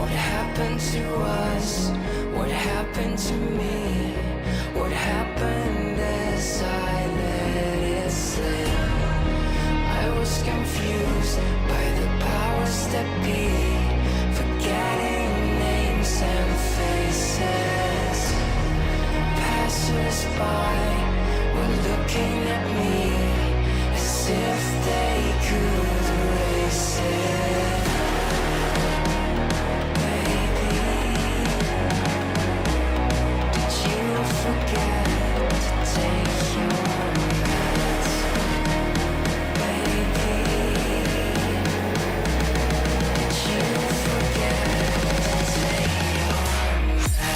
What happened to us? What happened to me? What happened as I let it slip? I was confused by the powers that be, forgetting names and faces. Passers-by were looking at me as if they could erase it. Baby, did you forget to take your meds? Baby, did you forget to take your meds?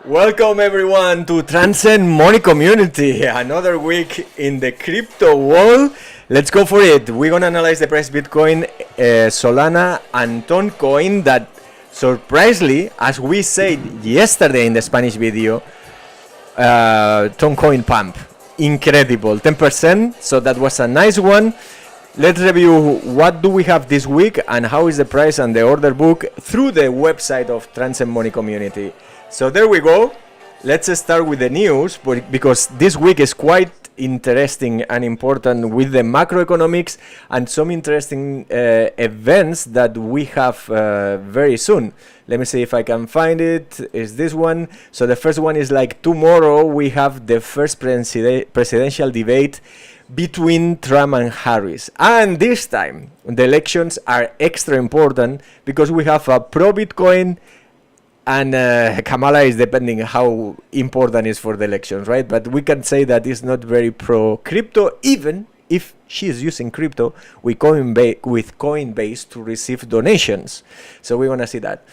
Welcome everyone to Transcend Money Community. Another week in the crypto world. Let's go for it. We're gonna analyze the price Bitcoin, Solana, and Toncoin that surprisingly, as we said yesterday in the Spanish video, Toncoin pump. Incredible, 10%. So that was a nice one. Let's review what do we have this week and how is the price and the order book through the website of Transcend Money Community. So there we go. Let's start with the news because this week is quite interesting and important with the macroeconomics and some interesting events that we have very soon. Let me see if I can find it. Is this one? So the first one is like tomorrow we have the first presidential debate between Trump and Harris. And this time the elections are extra important because we have a pro-Bitcoin and Kamala is depending how important it is for the elections, right? But we can say that it's not very pro-crypto, even if she is using crypto with Coinbase to receive donations. So we want to see that.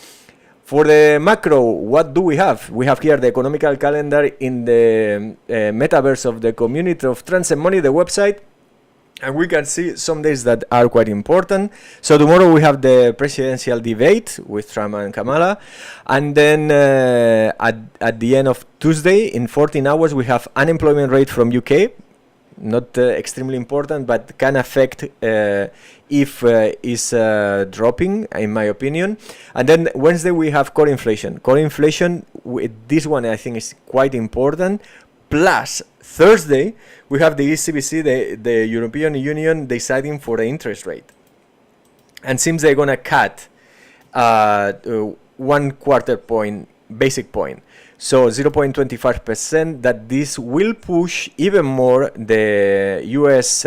For the macro, what do we have? We have here the economical calendar in the metaverse of the community of Transcend Money, the website. And we can see some days that are quite important. So tomorrow we have the presidential debate with Trump and Kamala. And then at the end of Tuesday, in 14 hours, we have unemployment rate from UK. Not extremely important, but can affect if is dropping, in my opinion. And then Wednesday we have core inflation. Core inflation, this one I think is quite important. Plus Thursday we have the ECBC, the European Union, deciding for the interest rate. And seems they're gonna cut 1 quarter point, basic point. So 0.25%, that this will push even more the US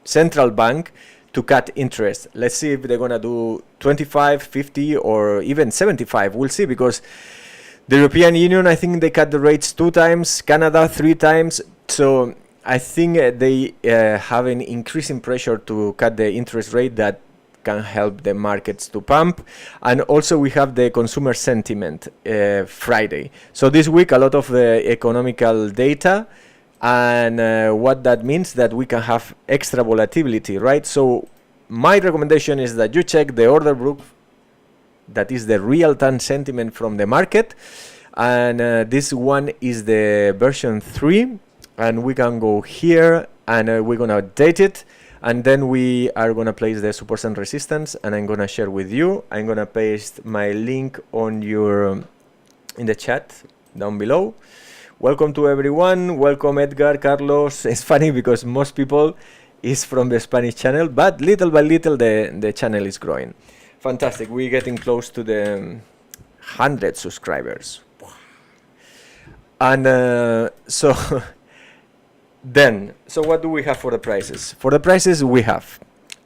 central bank to cut interest. Let's see if they're gonna do 25, 50 or even 75. We'll see, because the European Union, I think they cut the rates 2 times, Canada 3 times. So I think they have an increasing pressure to cut the interest rate that can help the markets to pump. And also we have the consumer sentiment Friday. So this week a lot of the economical data, and what that means that we can have extra volatility, right? So my recommendation is that you check the order book that is the real-time sentiment from the market. And this one is the version 3, and we can go here and we're gonna update it, and then we are gonna place the supports and resistance, and I'm gonna share with you. I'm gonna paste my link on your in the chat down below. Welcome to everyone. Welcome Edgar, Carlos. It's funny because most people is from the Spanish channel, but little by little the channel is growing. Fantastic. We're getting close to the 100 subscribers. And so so what do we have for the prices? For the prices we have,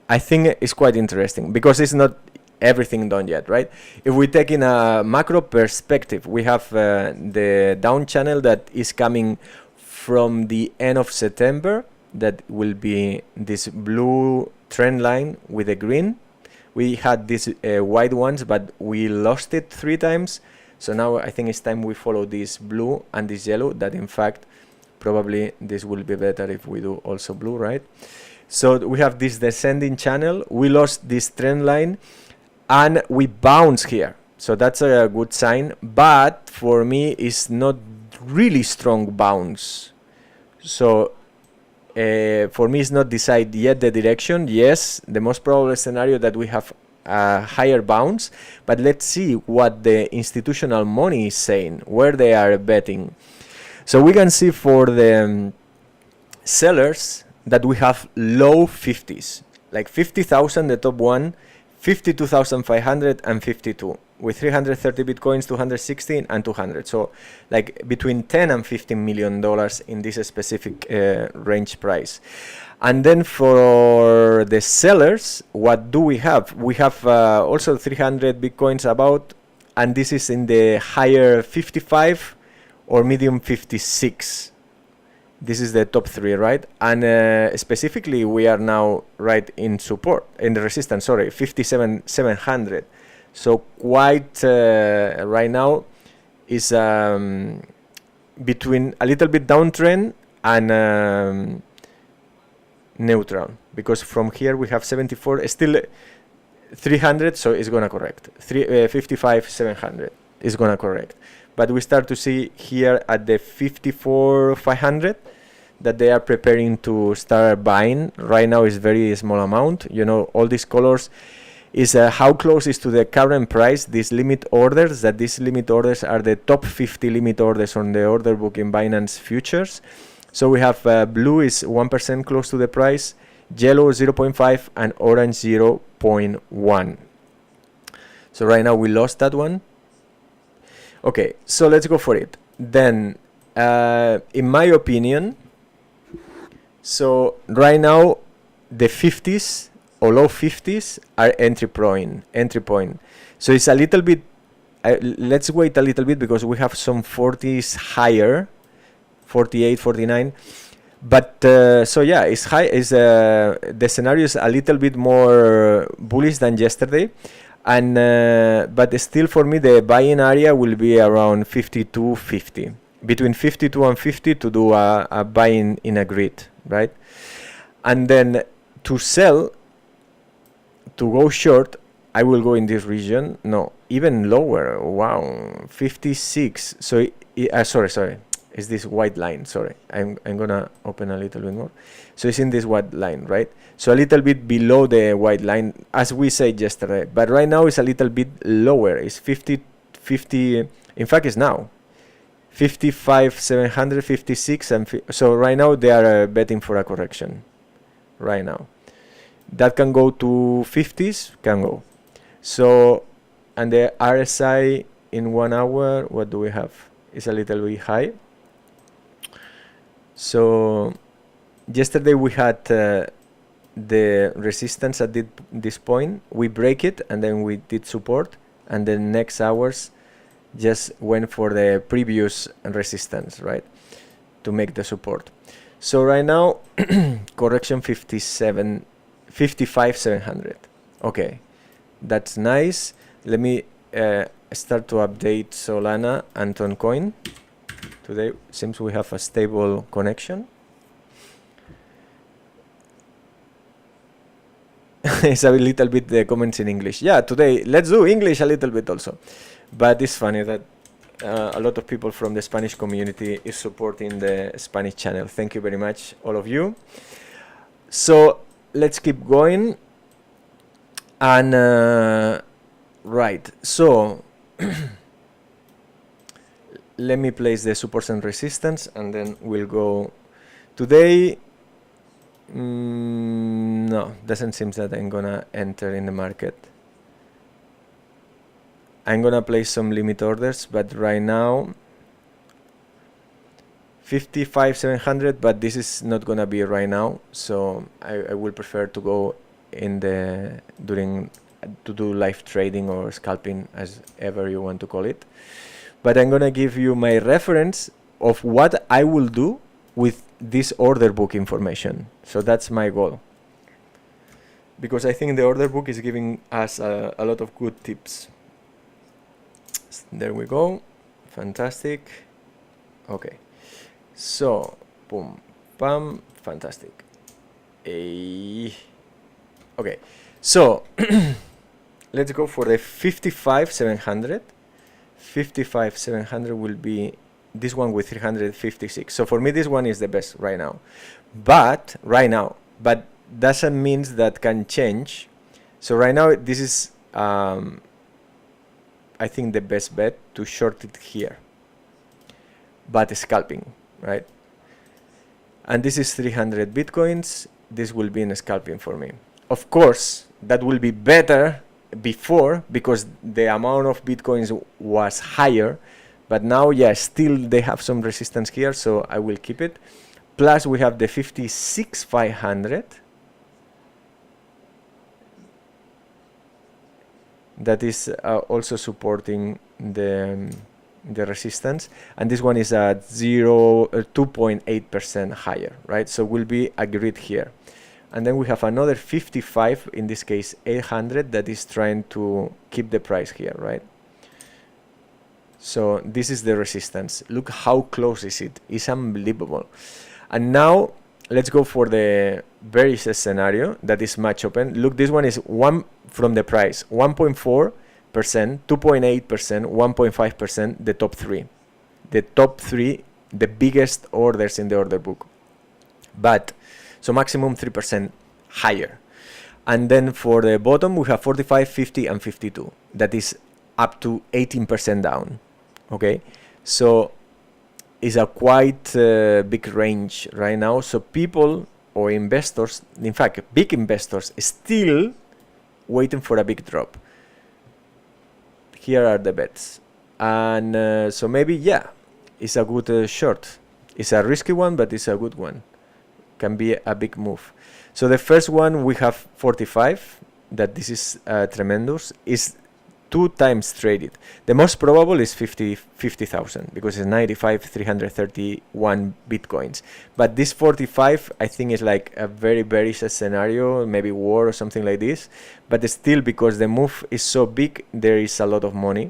I think it's quite interesting because it's not everything done yet, right? If we take in a macro perspective, we have the down channel that is coming from the end of September. That will be this blue trend line with a green. We had these white ones, but we lost it 3 times. So now I think it's time we follow this blue and this yellow, that in fact probably this will be better if we do also blue, right? So we have this descending channel. We lost this trend line and we bounce here. So that's a good sign, but for me it's not really strong bounce. So for me it's not decided yet the direction. Yes, the most probable scenario that we have a higher bounce, but let's see what the institutional money is saying, where they are betting. So we can see for the sellers that we have low 50s, like 50,000 the top one, 52,500 and 52, with 330 bitcoins, 216 and 200. So like between 10 and 15 million dollars in this specific range price. And then for the sellers, what do we have? We have also 300 bitcoins about, and this is in the higher 55 or medium 56. This is the top 3, right? And specifically we are now right in support, in the resistance, sorry, 57,700. So quite right now is between a little bit downtrend and neutral, because from here we have 74, still 300, so it's gonna correct. 55,700 is gonna correct. But we start to see here at the 54,500 that they are preparing to start buying. Right now is very small amount. You know, all these colors is how close is to the current price these limit orders, that these limit orders are the top 50 limit orders on the order book in Binance futures. So we have blue is 1% close to the price, yellow 0.5 and orange 0.1. So right now we lost that one. Okay, so let's go for it. Then in my opinion, so right now the 50s or low 50s are entry point. So it's a little bit, let's wait a little bit because we have some 40s higher, 48, 49. But so yeah, it's high. Is the scenario is a little bit more bullish than yesterday, and but still for me the buying area will be around 52.50, between 52 and 50 to do a buying in a grid, right? And then to sell, to go short, I will go in this region. No, even lower. Wow, 56. So sorry. Is this white line? Sorry, I'm gonna open a little bit more. So it's in this white line, right? So a little bit below the white line, as we said yesterday. But right now it's a little bit lower. It's 50. In fact, it's now 55,700, 56, and so right now they are betting for a correction. Right now, that can go to 50s. Can go. So, and the RSI in 1 hour, what do we have? It's a little bit high. So yesterday we had the resistance at this point. We break it and then we did support, and the next hours just went for the previous resistance, right, to make the support. So right now correction 55,700. Okay, that's nice. Let me start to update Solana and Toncoin. Today seems we have a stable connection. it's a little bit the comments in English. Yeah, today let's do English a little bit also. But it's funny that a lot of people from the Spanish community is supporting the Spanish channel. Thank you very much, all of you. So let's keep going. And right, so let me place the supports and resistance, and then we'll go. Today, no, doesn't seem that I'm gonna enter in the market. I'm gonna place some limit orders, but right now 55,700, but this is not gonna be right now, so I will prefer to go in the to do live trading or scalping, as ever you want to call it. But I'm gonna give you my reference of what I will do with this order book information. So that's my goal, because I think the order book is giving us a lot of good tips. There we go. Fantastic. Okay, so boom, bam, fantastic. Okay, so let's go for the 55,700. 55,700 will be this one with 356. So for me, this one is the best right now. But doesn't mean that can change. So right now, this is I think the best bet to short it here, but scalping, right? And this is 300 bitcoins. This will be in scalping for me. Of course, that will be better before, because the amount of bitcoins was higher, but now, yeah, still they have some resistance here, so I will keep it. Plus we have the 56,500 that is also supporting the resistance, and this one is at 2.8% higher, right? So will be a grid here. And then we have another 55, in this case 800, that is trying to keep the price here, right? So this is the resistance. Look how close is it. It's unbelievable. And now let's go for the bearish scenario that is much open. Look, this one is one from the price, 1.4%, 2.8%, 1.5%, the top three. The top three, the biggest orders in the order book. But so maximum 3% higher. And then for the bottom, we have 45, 50, and 52. That is up to 18% down. Okay, so it's a quite big range right now. So people or investors, in fact, big investors, still waiting for a big drop. Here are the bets. And so maybe, yeah, it's a good short. It's a risky one, but it's a good one. Can be a big move. So the first one, we have 45, that this is tremendous, is 2 times traded. The most probable is 50,000 because it's 95,331 bitcoins. But this 45, I think, is like a very bearish scenario, maybe war or something like this. But still, because the move is so big, there is a lot of money,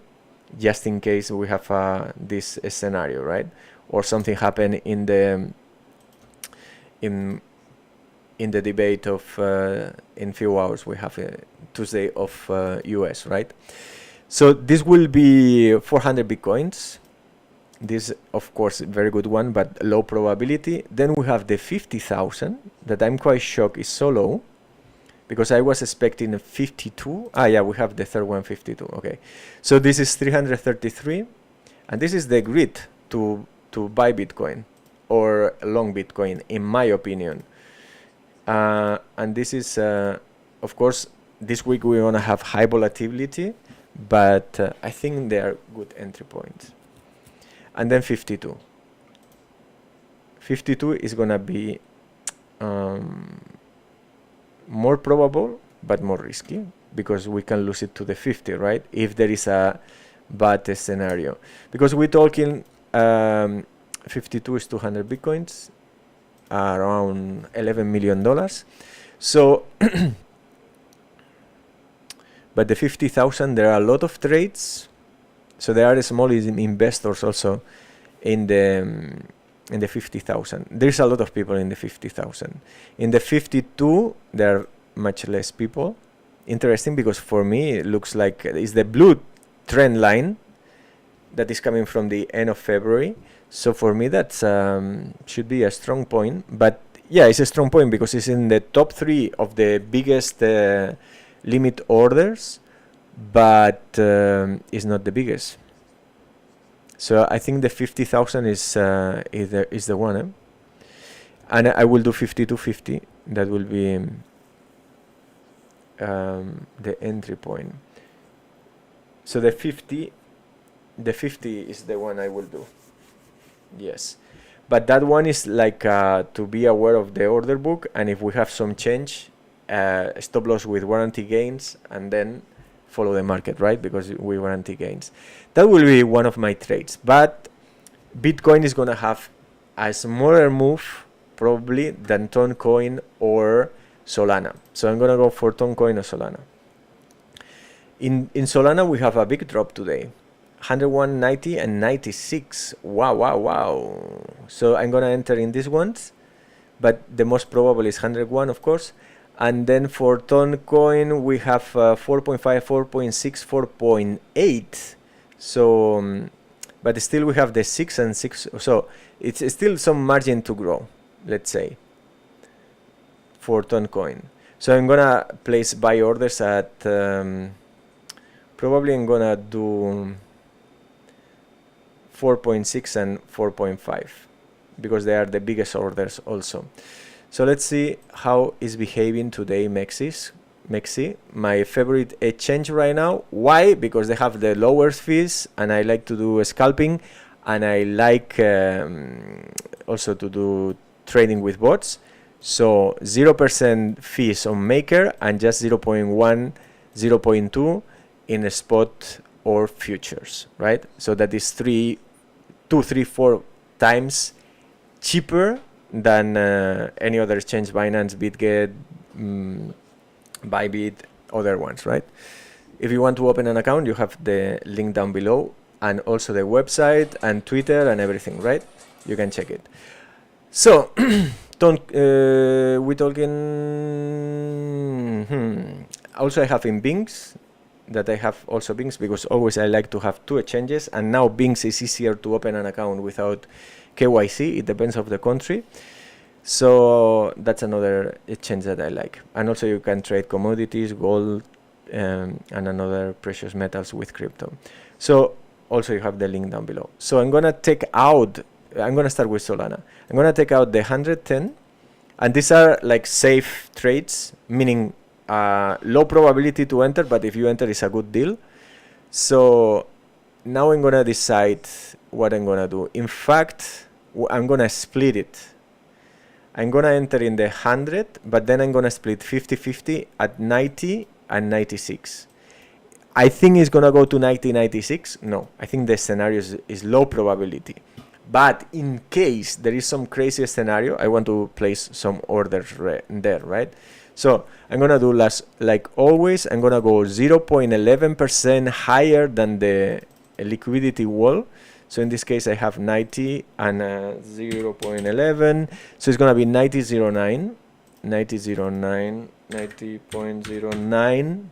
just in case we have this scenario, right? Or something happen in the debate of in few hours. We have Tuesday of US, right? So this will be 400 bitcoins. This, of course, very good one, but low probability. Then we have the 50,000 that I'm quite shocked is so low, because I was expecting a 52. Yeah, we have the third one, 52. Okay, so this is 333, and this is the grid to buy Bitcoin or long Bitcoin, in my opinion. And this is, of course, this week we're gonna have high volatility, but I think they are good entry points. And then 52. 52 is gonna be more probable, but more risky, because we can lose it to the 50, right? If there is a bad scenario, because we're talking 52 is 200 bitcoins, around $11 million. So but the 50,000, there are a lot of trades, so there are small investors also in the 50,000. There's a lot of people in the 50,000. In the 52, there are much less people. Interesting, because for me it looks like it's the blue trend line that is coming from the end of February. So for me that's should be a strong point. But yeah, it's a strong point because it's in the top 3 of the biggest limit orders, but it's not the biggest. So I think the 50,000 is the one, eh? And I will do 50 to 50. That will be the entry point. So the 50 is the one I will do. Yes, but that one is like to be aware of the order book, and if we have some change, stop loss with warranty gains, and then follow the market, right? Because we warranty gains. That will be one of my trades. But Bitcoin is gonna have a smaller move probably than Toncoin or Solana. So I'm gonna go for Toncoin or Solana. In Solana we have a big drop today. 101, 90 and 96. Wow. So I'm gonna enter in these ones, but the most probable is 101, of course. And then for Toncoin we have 4.5, 4.6, 4.8. So but still we have the 6 and 6, so it's still some margin to grow, let's say, for Toncoin. So I'm gonna place buy orders at probably I'm gonna do 4.6 and 4.5 because they are the biggest orders also. So let's see how is behaving today Mexc, my favorite exchange right now. Why? Because they have the lowest fees, and I like to do scalping, and I like also to do trading with bots. So 0% fees on Maker and just 0.1, 0.2 in a spot or futures, right? So that is 2, 3, 4 times cheaper than any other exchange, Binance, BitGet, Bybit, other ones, right? If you want to open an account, you have the link down below, and also the website and Twitter and everything, right? You can check it. So we talking. Also I have in Bingx, that I have also Bingx, because always I like to have 2 exchanges, and now Bingx is easier to open an account without KYC. It depends of the country. So that's another exchange that I like. And also you can trade commodities, gold, and another precious metals with crypto. So also you have the link down below. So I'm gonna take out, I'm gonna start with Solana. I'm gonna take out the 110, and these are like safe trades, meaning low probability to enter, but if you enter, it's a good deal. So now I'm gonna decide what I'm gonna do. In fact, I'm gonna split it. I'm gonna enter in the 100, but then I'm gonna split 50-50 at 90 and 96. I think it's gonna go to 90, 96. No, I think the scenario is low probability. But in case there is some crazy scenario, I want to place some orders there, right? So I'm gonna do like always, I'm gonna go 0.11% higher than the liquidity wall. So in this case I have 90 and 0.11, so it's gonna be 90.09, 90.09.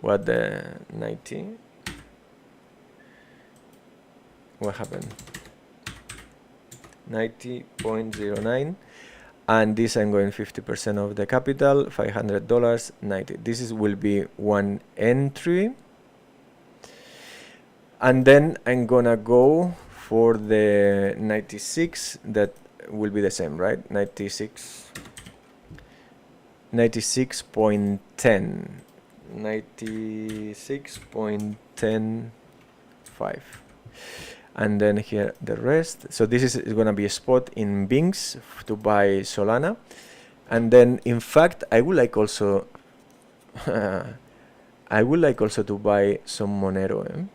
What the 90? What happened? 90.09. And this I'm going 50% of the capital, $500, 90. This will be one entry. And then I'm gonna go for the 96, that will be the same, right? 96.10, 96.105. And then here the rest. So this is gonna be a spot in Bingx to buy Solana. And then in fact I would like also to buy some Monero.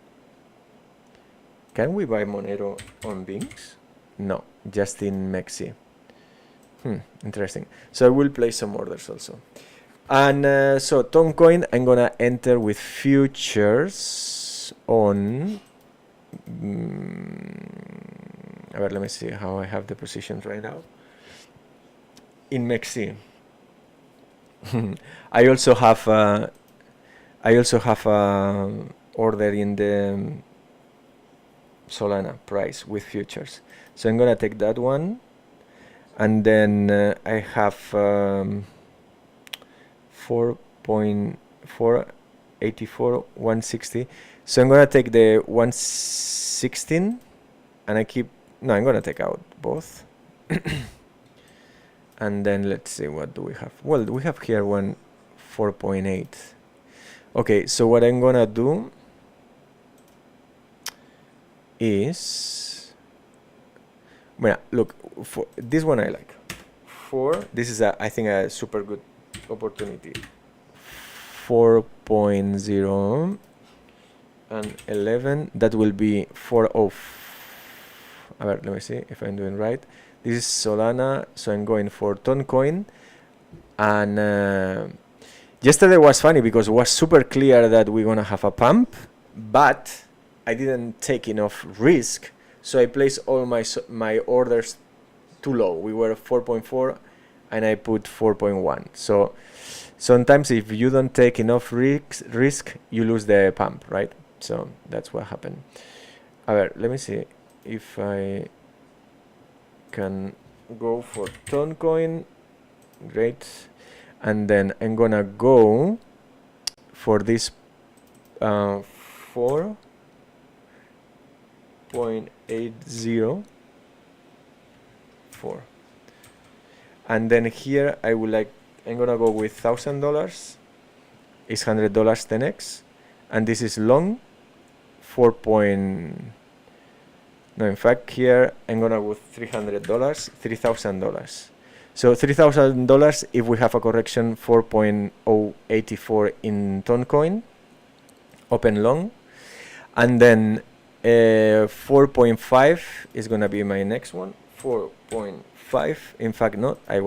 Can we buy Monero on Bingx? No, just in Mexc. Interesting. So I will place some orders also. And so Toncoin, I'm gonna enter with futures on. Let me see how I have the positions right now. In Mexc. I also have order in the Solana price with futures. So I'm gonna take that one, and then I have 4.484 160. So I'm gonna take the 116, and I'm gonna take out both. And then let's see, what do we have? Well, we have here 4.8. Okay, so what I'm gonna do is, well, look, for this one I like. This is I think a super good opportunity. 4.0 and 11, that will be 4.0. Let me see if I'm doing right. This is Solana, so I'm going for Toncoin. And yesterday was funny because it was super clear that we're gonna have a pump, but I didn't take enough risk, so I placed all my orders too low. We were 4.4 and I put 4.1. So sometimes if you don't take enough risk, you lose the pump, right? So that's what happened. Let me see if I can go for Toncoin. Great. And then I'm gonna go for this 4.804. And then here I'm gonna go with $1,000. It's $100 10x, and this is long 4. No, in fact here I'm gonna go with $300, $3,000. So $3,000 if we have a correction 4.084 in Toncoin, open long, and then 4.5 is gonna be my next one. 4.5. In fact, not. I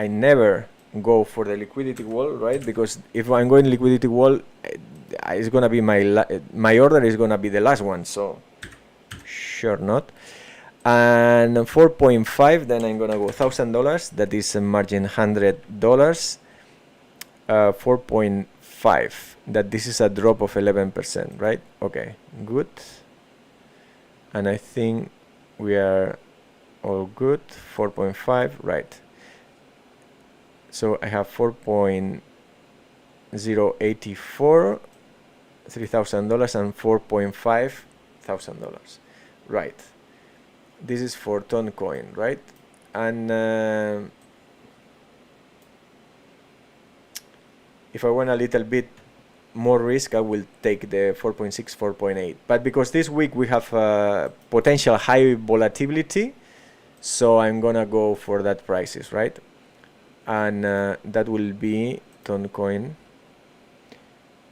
never go for the liquidity wall, right? Because if I'm going liquidity wall, it's gonna be my order is gonna be the last one. So sure not. And 4.5, then I'm gonna go $1,000. That is a margin $100. 4.5. That this is a drop of 11%, right? Okay, good. And I think we are all good. 4.5, right? So I have 4.084, $3,000, and 4.5 $1,000, right? This is for Toncoin, right? And if I want a little bit more risk, I will take the 4.6, 4.8. But because this week we have potential high volatility, so I'm gonna go for that prices, right? And that will be Toncoin.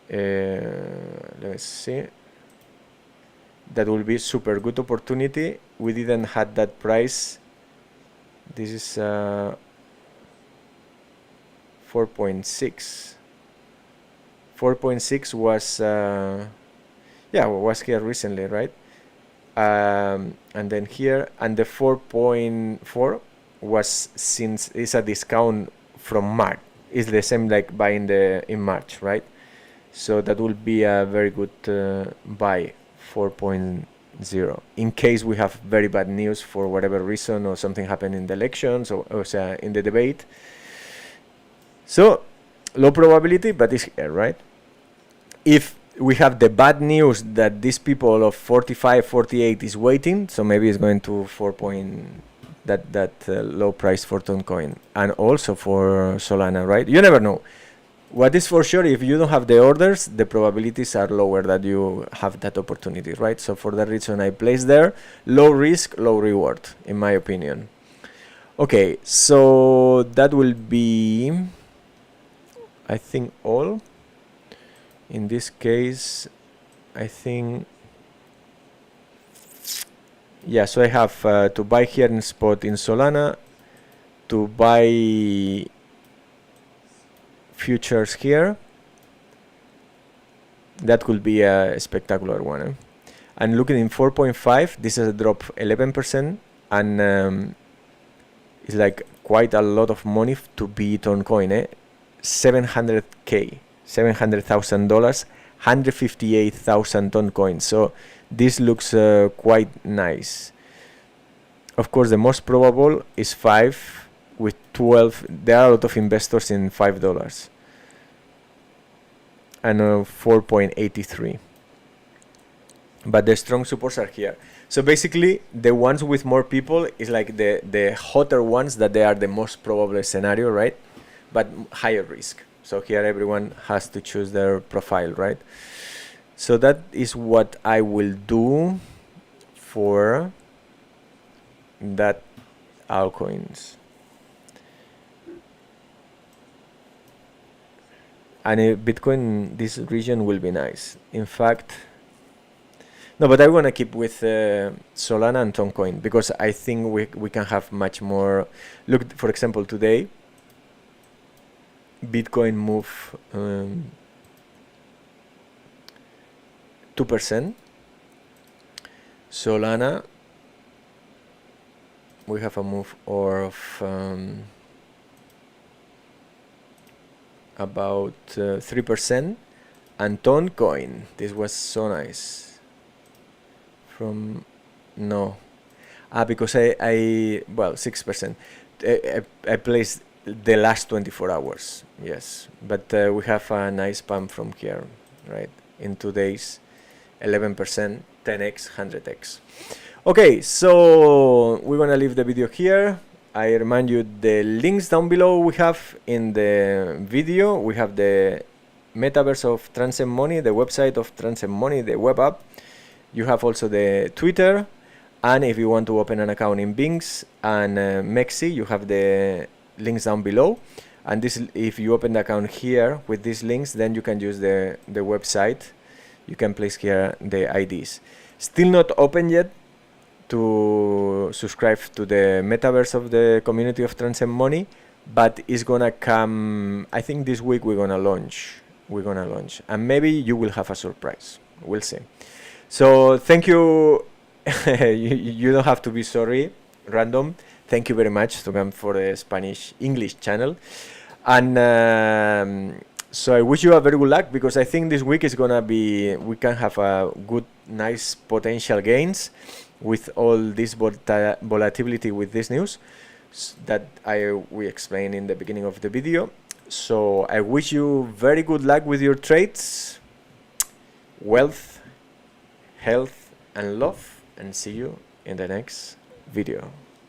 Let's see. That will be super good opportunity. We didn't had that price. This is 4.6. 4.6 was was here recently, right? And then here, and the 4.4 was, since it's a discount from March, it's the same like buying in March, right? So that will be a very good buy. 4.0 in case we have very bad news for whatever reason, or something happened in the elections, or in the debate. So low probability, but it's here, right? If we have the bad news that these people of 45, 48 is waiting, so maybe it's going to 4. That low price for Toncoin, and also for Solana, right? You never know. What is for sure, if you don't have the orders, the probabilities are lower that you have that opportunity, right? So for that reason, I place there low risk, low reward, in my opinion. Okay, so that will be, I think, all. In this case, I think, yeah, so I have to buy here in spot in Solana, to buy futures here. That could be a spectacular one. And looking in 4.5, this is a drop 11%, and it's like quite a lot of money to beat on coin. 700k, $700,000, 158,000 Toncoin. So this looks quite nice. Of course, the most probable is 5 with 12. There are a lot of investors in $5 and 4.83. But the strong supports are here. So basically, the ones with more people is like the hotter ones, that they are the most probable scenario, right? But higher risk. So here everyone has to choose their profile, right? So that is what I will do for that altcoins. And Bitcoin, this region will be nice. In fact, no, but I want to keep with Solana and Toncoin, because I think we can have much more. Look, for example, today, Bitcoin move 2%. Solana, we have a move of about 3%. And Toncoin, this was so nice. From no, because I well, 6%. I placed the last 24 hours, yes, but we have a nice pump from here, right? In 2 days, 11%, 10x, 100x. Okay, so we're gonna leave the video here. I remind you the links down below we have in the video. We have the metaverse of Transcend Money, the website of Transcend Money, the web app. You have also the Twitter, and if you want to open an account in Bingx and Mexc, you have the links down below. And this, if you open the account here with these links, then you can use the website. You can place here the IDs. Still not open yet to subscribe to the metaverse of the community of Transcend Money, but it's gonna come. I think this week we're gonna launch, and maybe you will have a surprise. We'll see. So thank you. You don't have to be sorry, random. Thank you very much to come for the English channel. And so I wish you a very good luck, because I think this week is gonna be, we can have a good, nice potential gains with all this volatility with this news that we explained in the beginning of the video. So I wish you very good luck with your trades, wealth, health and love, and see you in the next video.